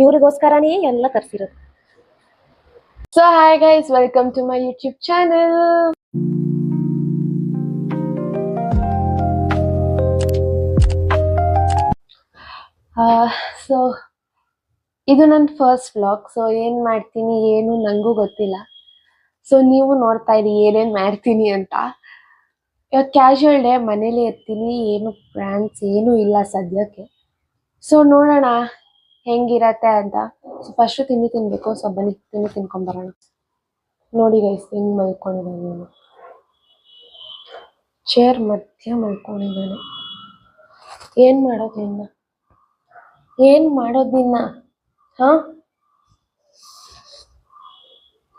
ಇವ್ರಿಗೋಸ್ಕರನೇ ಎಲ್ಲ ತರಿಸಿರೋದು. So hi guys, welcome to my YouTube channel. So ಇದು ನನ್ನ ಫಸ್ಟ್ ವ್ಲಾಗ್. ಸೊ ಏನ್ ಮಾಡ್ತೀನಿ ಏನು ನಂಗೂ ಗೊತ್ತಿಲ್ಲ. ಸೊ ನೀವು ನೋಡ್ತಾ ಇರಿ ಏನೇನ್ ಮಾಡ್ತೀನಿ ಅಂತ. ಇವತ್ತು ಕ್ಯಾಶುವಲ್ ಡೇ, ಮನೇಲಿ ಇರ್ತೀನಿ, ಏನು ಪ್ಲಾನ್ಸ್ ಏನೂ ಇಲ್ಲ ಸದ್ಯಕ್ಕೆ. ಸೊ ನೋಡೋಣ ಹೆಂಗಿರತ್ತೆ ಅಂತ. ಸೊ ಫಸ್ಟ್ ತಿಂಡಿ ತಿನ್ಬೇಕು. ಸೊ ಬನ್ನಿ ತಿಂಡಿ ತಿನ್ಕೊಂಬರೋಣ. ನೋಡಿ ಗೈಸ್ ಹೆಂಗ್ ಮಲ್ಕೊಂಡಿದ್ದಾನೆ ನಾನು. ಚೇರ್ ಮಧ್ಯ ಮಲ್ಕೊಂಡಿದ್ದಾನೆ. ಏನ್ ಮಾಡೋದು ನಿನ್ನ ಹಾ?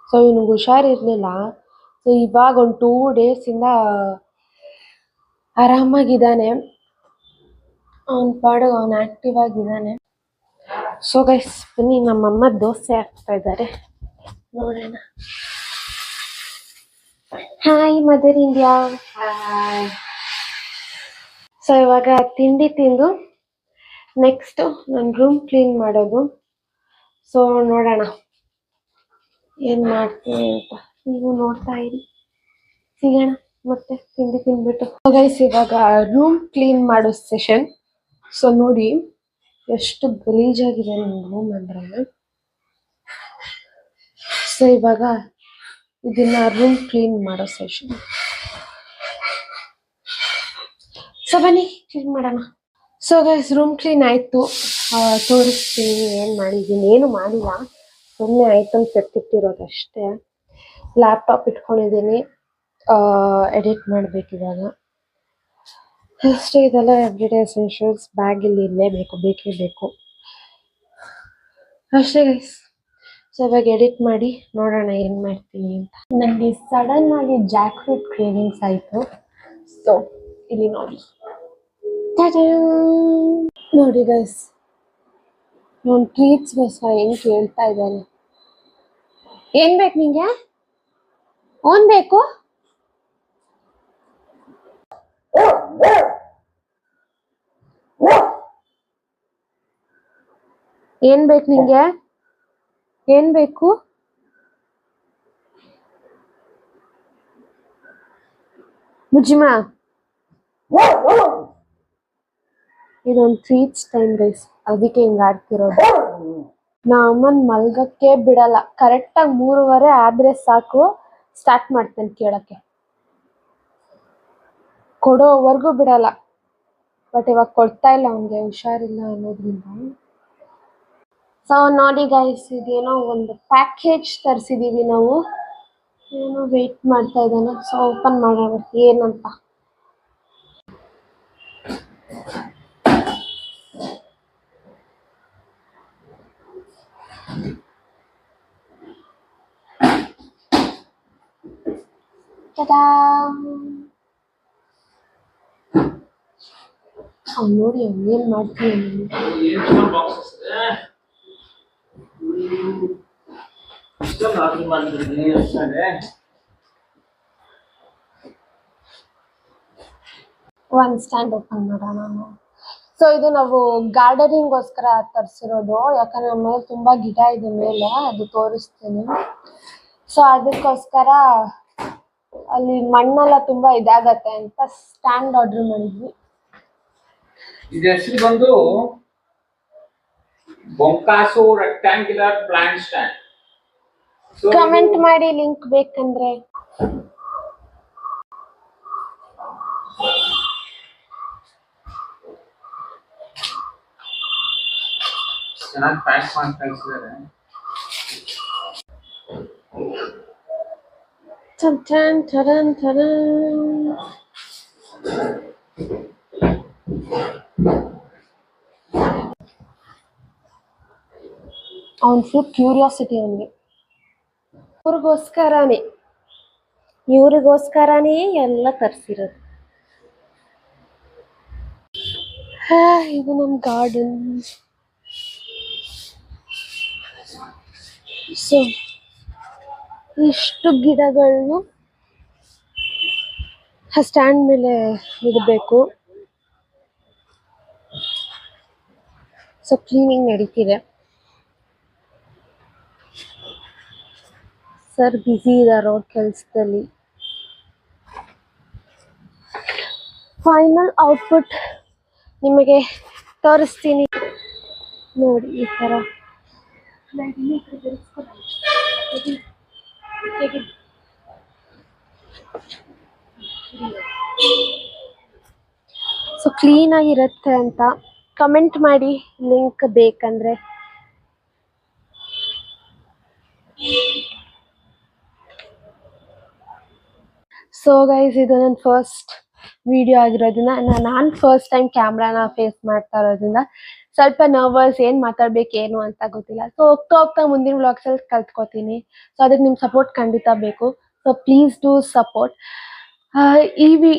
ಸೊ ಇವನಿಗೆ ಹುಷಾರಿರ್ಲಿಲ್ಲ. ಸೊ ಇವಾಗ ಒಂದು 2 days ಇಂದ ಆರಾಮಾಗಿದ್ದಾನೆ. ಅವನ ಪಾಡಿಗೆ ಅವನು ಆಕ್ಟಿವ್ ಆಗಿದ್ದಾನೆ. ಸೊ ಗೈಸ್ ಬನ್ನಿ, ನಮ್ಮಮ್ಮ ದೋಸೆ ಹಾಕ್ತಾ ಇದ್ದಾರೆ, ನೋಡೋಣ. Hi mother India. ಸೊ ಇವಾಗ ತಿಂಡಿ ತಿಂದು ನೆಕ್ಸ್ಟ್ ನನ್ನ ರೂಮ್ ಕ್ಲೀನ್ ಮಾಡೋದು. ಸೊ ನೋಡೋಣ ಏನ್ ಮಾಡ್ತೀನಿ ಅಂತ, ನೀವು ನೋಡ್ತಾ ಇರಿ. ಸಿಗೋಣ ಮತ್ತೆ ತಿಂಡಿ ತಿನ್ಬಿಟ್ಟು. ಗೈಸ್ ಇವಾಗ ರೂಮ್ ಕ್ಲೀನ್ ಮಾಡೋ ಸೆಷನ್. ಸೊ ನೋಡಿ ಎಷ್ಟು ಗಲೀಜಾಗಿದೆ ನನ್ನ ರೂಮ್ ಅಂದ್ರೆ. ಸೊ ಇವಾಗ ಇದನ್ನ ರೂಮ್ ಕ್ಲೀನ್ ಮಾಡೋ ಸೆಷನ್. ಸೊ ಬನ್ನಿ ಕ್ಲೀನ್ ಮಾಡೋಣ. ಸೊ ಗೈಸ್ ರೂಮ್ ಕ್ಲೀನ್ ಆಯ್ತು. ತೋರಿಸ್ತೀನಿ ಏನ್ ಮಾಡಿದ್ದೀನಿ. ಏನು ಮಾಡಿಲ್ಲ, ಸುಮ್ಮನೆ ಐಟಮ್ಸ್ ಎತ್ತಿಟ್ಟಿರೋದಷ್ಟೇ. ಲ್ಯಾಪ್ಟಾಪ್ ಇಟ್ಕೊಂಡಿದ್ದೀನಿ, ಎಡಿಟ್ ಮಾಡ್ಬೇಕಿವಾಗ ಅಷ್ಟೇ. ಇದೆಲ್ಲ ಎವ್ರಿಡೇ ಎಸೆನ್ಷಿಯಲ್ಸ್. ಬ್ಯಾಗ್ ಇಲ್ಲಿ ಇರಲೇಬೇಕು, ಬೇಕೇ ಬೇಕು ಅಷ್ಟೇ ಗೈಸ್. ಸೊ ಇವಾಗ ಎಡಿಟ್ ಮಾಡಿ ನೋಡೋಣ ಏನ್ ಮಾಡ್ತೀನಿ ಅಂತ. ನನಗೆ ಸಡನ್ ಆಗಿ ಜಾಕ್ ಫ್ರೂಟ್ ಕ್ರೇವಿಂಗ್ಸ್ ಆಯ್ತು. ಸೊ ಇಲ್ಲಿ ನೋಡಿ ಗೈಸ್, ನಾನು ಟ್ರೀಟ್ಸ್ಗೋಸ್ಕರ ಹೆಂಗ್ ಕೇಳ್ತಾ ಇದ್ದಾನೆ. ಏನ್ ಬೇಕು ನಿಂಗೆ? ಓನ್ ಬೇಕು? ಏನ್ ಬೇಕು ನಿಂಗೆ? ಏನ್ ಬೇಕು? ಮುಜ್ಜಿಮಾ, ಇದೊಂದು ಟ್ರೀಟ್ಸ್ ಟೈಮ್ ಗೈಸ್, ಅದಕ್ಕೆ ಹಿಂಗ ಆಡ್ತಿರೋದು. ನಾ ಅಮ್ಮನ್ ಮಲ್ಗಕ್ಕೆ ಬಿಡಲ್ಲ. ಕರೆಕ್ಟಾಗಿ 3:15 ಆದ್ರೆ ಸಾಕು, ಸ್ಟಾರ್ಟ್ ಮಾಡ್ತೇನೆ ಕೇಳಕ್ಕೆ. ಕೊಡೋವರೆಗೂ ಬಿಡಲ್ಲ. ಬಟ್ ಇವಾಗ ಕೊಡ್ತಾ ಇಲ್ಲ, ಅವನಿಗೆ ಹುಷಾರಿಲ್ಲ ಅನ್ನೋದ್ರಿಂದ. ಸೊ ನೋಡಿ ಗೈಸ್, ಇದೇನೋ ಒಂದು ಪ್ಯಾಕೇಜ್ ತರಿಸಿದೀವಿ ನಾವು. ಏನೋ ವೇಟ್ ಮಾಡ್ತಾ ಇದ್ದಾನೆ. ಸೊ ಓಪನ್ ಮಾಡೋಣ ಏನಂತ. ನೋಡಿ ಏನ್ ಮಾಡ್ತೀನಿ. ಒಂದ್ ಸ್ಟ್ಯಾಂಡ್ ಓಪನ್ ಮಾಡೋಣ. ಸೊ ಇದು ನಾವು ಗಾರ್ಡನಿಂಗ್ಗೋಸ್ಕರ ತರಿಸಿರೋದು. ಯಾಕಂದ್ರೆ ನಮ್ಮ ಮೇಲೆ ತುಂಬಾ ಗಿಡ ಇದೆ ಮೇಲೆ, ಅದು ತೋರಿಸ್ತೀನಿ. ಸೊ ಅದಕ್ಕೋಸ್ಕರ ಅಲ್ಲಿ ಮಣ್ಣೆಲ್ಲ ತುಂಬಾ ಇದಾಗತ್ತೆ ಅಂತ ಸ್ಟ್ಯಾಂಡ್ ಆರ್ಡರ್ ಮಾಡಿದ್ವಿ. ಇದು ಹೆಸರು ಬಂದು ಬೊಂಕಾಸೋ ರೆಕ್ಟಾಂಗ್ಯುಲರ್ ಪ್ಲಾಂಟ್ ಸ್ಟ್ಯಾಂಡ್. ಕಮೆಂಟ್ ಮಾಡಿ ಲಿಂಕ್ ಬೇಕಂದ್ರೆ. ಚೆನ್ನಾಗಿ ಪ್ಯಾಕ್ ಮಾಡಿ ಕಳಿಸಿದ್ದಾರೆ. ಅವನ್ ಫುಲ್ ಕ್ಯೂರಿಯಾಸಿಟಿ ಅವನಿಗೆ. ಇವ್ರಿಗೋಸ್ಕರನೇ ಎಲ್ಲ ತರಿಸಿರೋದು. ಇದು ನಮ್ಮ ಗಾರ್ಡನ್. ಸೊ ಇಷ್ಟು ಗಿಡಗಳನ್ನು ಸ್ಟ್ಯಾಂಡ್ ಮೇಲೆ ಇಡಬೇಕು. ಸೊ ಕ್ಲೀನಿಂಗ್ ನಡೀತಿದೆ. ಸರ್ ಬ್ಯುಸಿ ಇದ್ದಾರೆ ಅವ್ರ ಕೆಲಸದಲ್ಲಿ. ಫೈನಲ್ ಔಟ್ಪುಟ್ ನಿಮಗೆ ತೋರಿಸ್ತೀನಿ ನೋಡಿ. ಈ ಥರ ಸೊ ಕ್ಲೀನ್ ಆಗಿರುತ್ತೆ ಅಂತ ಕಮೆಂಟ್ ಮಾಡಿ, ಲಿಂಕ್ ಬೇಕಂದ್ರೆ. ಸೊ ಗೈಸ್, ಇದು ನನ್ನ ಫಸ್ಟ್ ವಿಡಿಯೋ ಆಗಿರೋದ್ರಿಂದ, ನಾನು ಫಸ್ಟ್ ಟೈಮ್ ಕ್ಯಾಮ್ರಾನ ಫೇಸ್ ಮಾಡ್ತಾ ಇರೋದ್ರಿಂದ ಸ್ವಲ್ಪ ನರ್ವಸ್, ಏನು ಮಾತಾಡ್ಬೇಕು ಏನು ಅಂತ ಗೊತ್ತಿಲ್ಲ. ಸೊ ಹೋಗ್ತಾ ಹೋಗ್ತಾ ಮುಂದಿನ ವ್ಲಾಗ್ಸಲ್ಲಿ ಕಲ್ತ್ಕೋತೀನಿ. ಸೊ ಅದಕ್ಕೆ ನಿಮ್ಮ ಸಪೋರ್ಟ್ ಖಂಡಿತ ಬೇಕು. So please do support.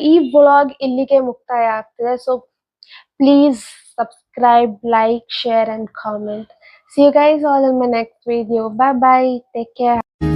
ಈ ವ್ಲಾಗ್ ಇಲ್ಲಿಗೆ ಮುಕ್ತಾಯ ಆಗ್ತಿದೆ. So please subscribe, like, share and comment. See you guys all in my next video. Bye bye. Take care.